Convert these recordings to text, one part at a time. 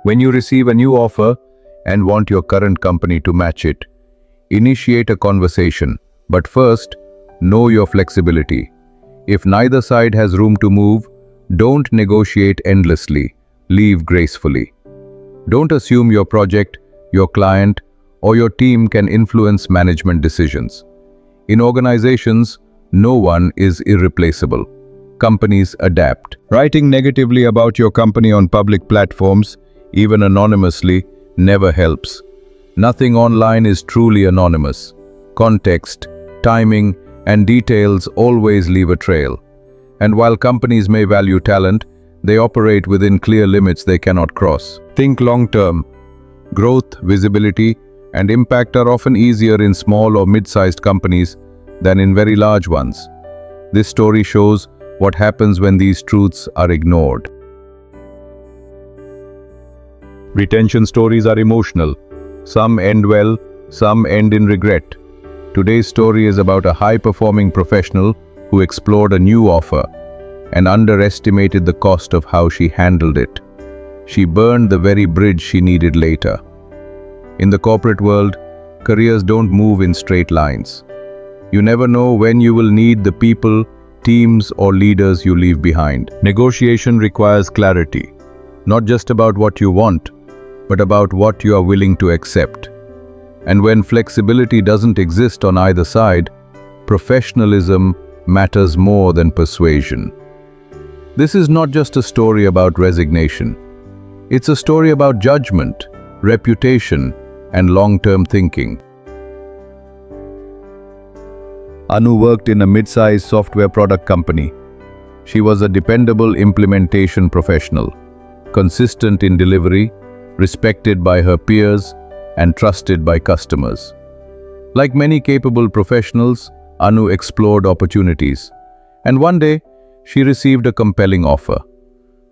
When you receive a new offer and want your current company to match it, initiate a conversation, but first, know your flexibility. If neither side has room to move, don't negotiate endlessly, leave gracefully. Don't assume your project, your client, or your team can influence management decisions. In organizations, no one is irreplaceable. Companies adapt. Writing negatively about your company on public platforms, even anonymously, never helps. Nothing online is truly anonymous. Context, timing, and details always leave a trail. And while companies may value talent, they operate within clear limits they cannot cross. Think long-term. Growth, visibility, and impact are often easier in small or mid-sized companies than in very large ones. This story shows what happens when these truths are ignored. Retention stories are emotional. Some end well, some end in regret. Today's story is about a high-performing professional who explored a new offer and underestimated the cost of how she handled it. She burned the very bridge she needed later. In the corporate world, careers don't move in straight lines. You never know when you will need the people, teams, or leaders you leave behind. Negotiation requires clarity, not just about what you want, but about what you are willing to accept. And when flexibility doesn't exist on either side, professionalism matters more than persuasion. This is not just a story about resignation. It's a story about judgment, reputation, and long-term thinking. Anu worked in a mid-sized software product company. She was a dependable implementation professional, consistent in delivery, respected by her peers, and trusted by customers. Like many capable professionals, Anu explored opportunities, and one day, she received a compelling offer.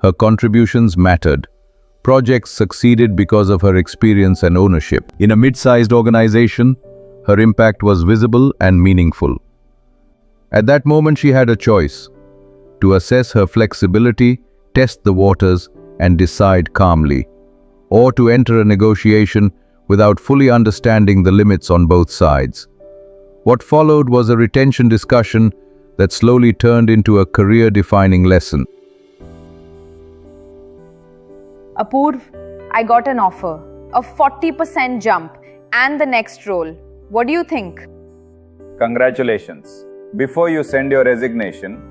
Her contributions mattered. Projects succeeded because of her experience and ownership. In a mid-sized organization, her impact was visible and meaningful. At that moment, she had a choice: to assess her flexibility, test the waters, and decide calmly, or to enter a negotiation without fully understanding the limits on both sides. What followed was a retention discussion that slowly turned into a career-defining lesson. Apurv, I got an offer, a 40% jump, and the next role. What do you think? Congratulations. Before you send your resignation,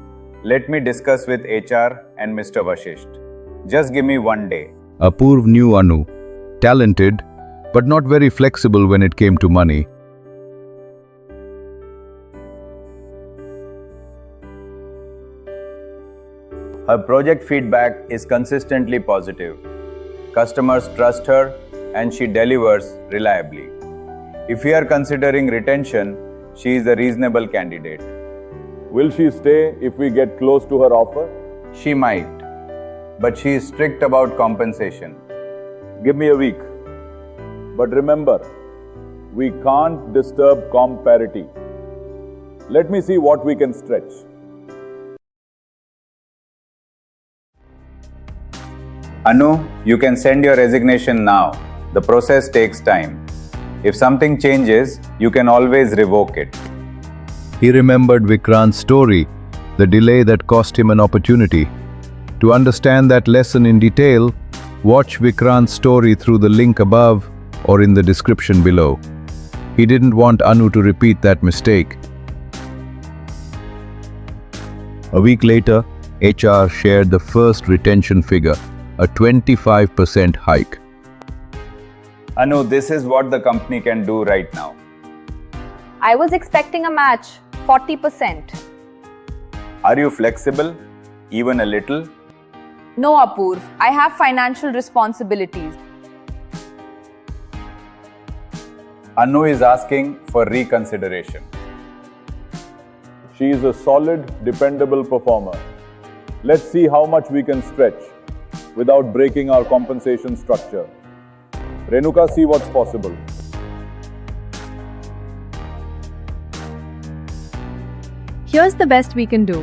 let me discuss with HR and Mr. Vashisht. Just give me one day. Apurv knew Anu, talented, but not very flexible when it came to money. Her project feedback is consistently positive. Customers trust her and she delivers reliably. If we are considering retention, she is a reasonable candidate. Will she stay if we get close to her offer? She might, but she is strict about compensation. Give me a week. But remember, we can't disturb comp parity. Let me see what we can stretch. Anu, you can send your resignation now. The process takes time. If something changes, you can always revoke it. He remembered Vikrant's story, the delay that cost him an opportunity. To understand that lesson in detail, watch Vikrant's story through the link above or in the description below. He didn't want Anu to repeat that mistake. A week later, HR shared the first retention figure, a 25% hike. Anu, this is what the company can do right now. I was expecting a match, 40%. Are you flexible? Even a little? No, Apurv, I have financial responsibilities. Anu is asking for reconsideration. She is a solid, dependable performer. Let's see how much we can stretch without breaking our compensation structure. Renuka, see what's possible. Here's the best we can do.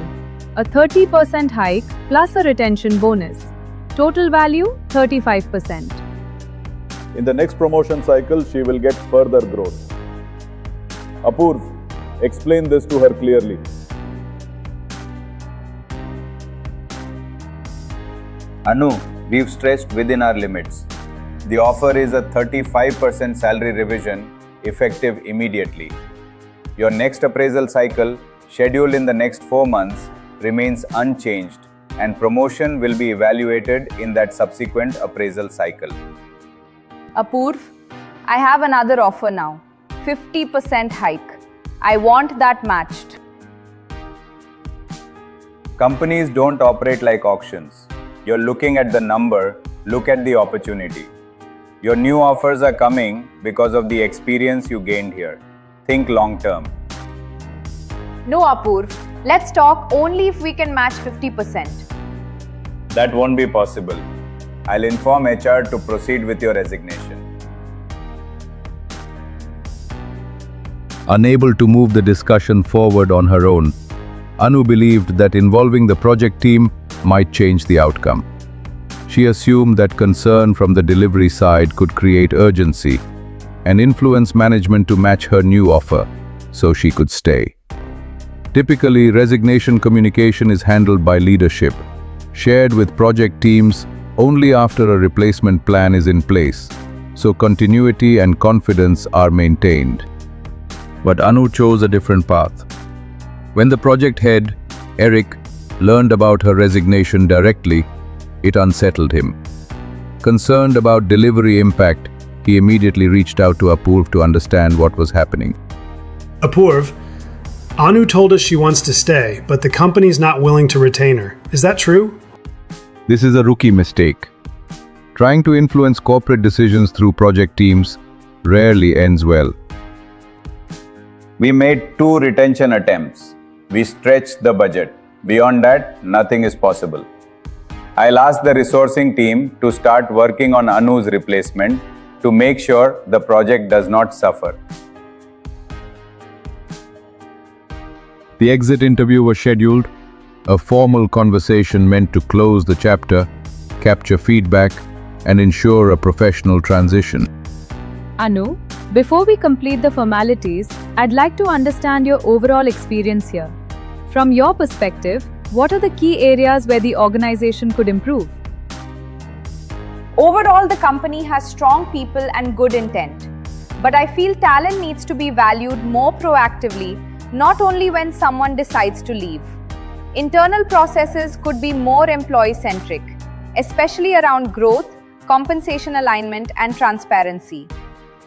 A 30% hike plus a retention bonus. Total value 35%. In the next promotion cycle, she will get further growth. Apurv, explain this to her clearly. Anu, we've stretched within our limits. The offer is a 35% salary revision effective immediately. Your next appraisal cycle, scheduled in the next 4 months, remains unchanged and promotion will be evaluated in that subsequent appraisal cycle. Apurv, I have another offer now. 50% hike. I want that matched. Companies don't operate like auctions. You're looking at the number, look at the opportunity. Your new offers are coming because of the experience you gained here. Think long term. No, Apurv. Let's talk only if we can match 50%. That won't be possible. I'll inform HR to proceed with your resignation. Unable to move the discussion forward on her own, Anu believed that involving the project team might change the outcome. She assumed that concern from the delivery side could create urgency and influence management to match her new offer, so she could stay. Typically, resignation communication is handled by leadership, shared with project teams only after a replacement plan is in place, so continuity and confidence are maintained. But Anu chose a different path. When the project head, Eric, learned about her resignation directly, it unsettled him. Concerned about delivery impact, he immediately reached out to Apurv to understand what was happening. Apurv, Anu told us she wants to stay, but the company's not willing to retain her. Is that true? This is a rookie mistake. Trying to influence corporate decisions through project teams rarely ends well. We made 2 retention attempts. We stretched the budget. Beyond that, nothing is possible. I'll ask the resourcing team to start working on Anu's replacement to make sure the project does not suffer. The exit interview was scheduled, a formal conversation meant to close the chapter, capture feedback, and ensure a professional transition. Anu, before we complete the formalities, I'd like to understand your overall experience here. From your perspective, what are the key areas where the organization could improve? Overall, the company has strong people and good intent. But I feel talent needs to be valued more proactively, not only when someone decides to leave. Internal processes could be more employee-centric, especially around growth, compensation alignment, and transparency.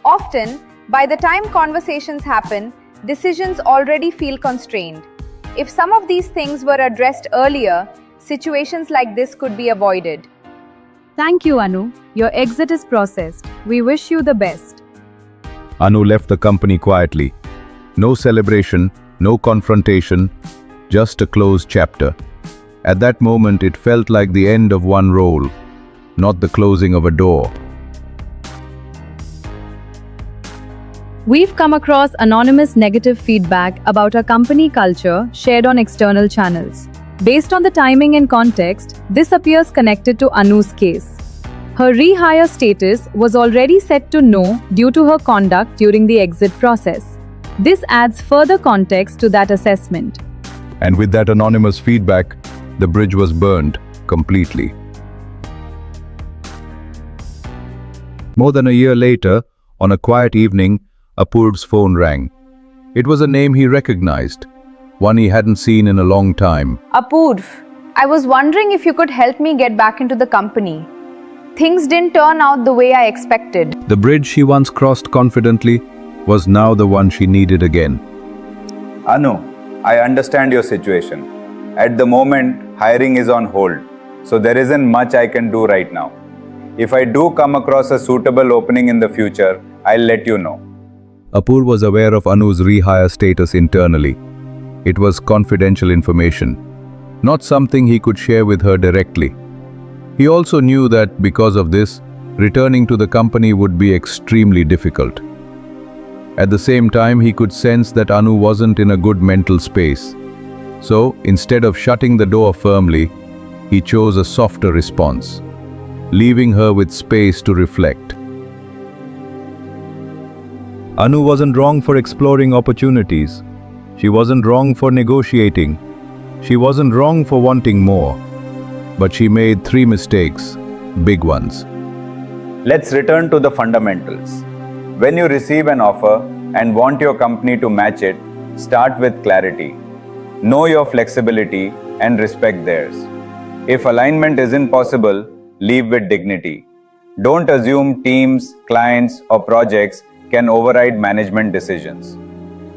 Often, by the time conversations happen, decisions already feel constrained. If some of these things were addressed earlier, situations like this could be avoided. Thank you, Anu. Your exit is processed. We wish you the best. Anu left the company quietly. No celebration, no confrontation, just a closed chapter. At that moment, it felt like the end of one role, not the closing of a door. We've come across anonymous negative feedback about our company culture shared on external channels. Based on the timing and context, this appears connected to Anu's case. Her rehire status was already set to no due to her conduct during the exit process. This adds further context to that assessment. And with that anonymous feedback, the bridge was burned completely. More than a year later, on a quiet evening, Apurv's phone rang. It was a name he recognized, one he hadn't seen in a long time. Apurv, I was wondering if you could help me get back into the company. Things didn't turn out the way I expected. The bridge she once crossed confidently was now the one she needed again. Anu, I understand your situation. At the moment, hiring is on hold, so there isn't much I can do right now. If I do come across a suitable opening in the future, I'll let you know. Apurv was aware of Anu's rehire status internally. It was confidential information, not something he could share with her directly. He also knew that because of this, returning to the company would be extremely difficult. At the same time, he could sense that Anu wasn't in a good mental space. So, instead of shutting the door firmly, he chose a softer response, leaving her with space to reflect. Anu wasn't wrong for exploring opportunities. She wasn't wrong for negotiating. She wasn't wrong for wanting more. But she made 3 mistakes, big ones. Let's return to the fundamentals. When you receive an offer and want your company to match it, start with clarity. Know your flexibility and respect theirs. If alignment isn't possible, leave with dignity. Don't assume teams, clients, or projects can override management decisions.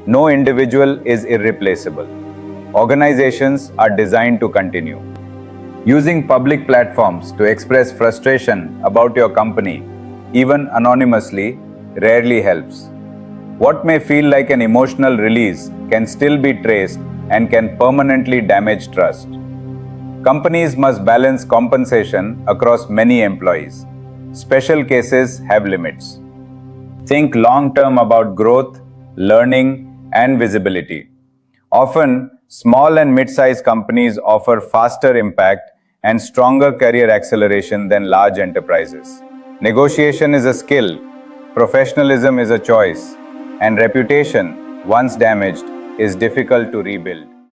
No individual is irreplaceable. Organizations are designed to continue. Using public platforms to express frustration about your company, even anonymously, rarely helps. What may feel like an emotional release can still be traced and can permanently damage trust. Companies must balance compensation across many employees. Special cases have limits. Think long-term about growth, learning, and visibility. Often, small and mid-sized companies offer faster impact and stronger career acceleration than large enterprises. Negotiation is a skill, professionalism is a choice, and reputation, once damaged, is difficult to rebuild.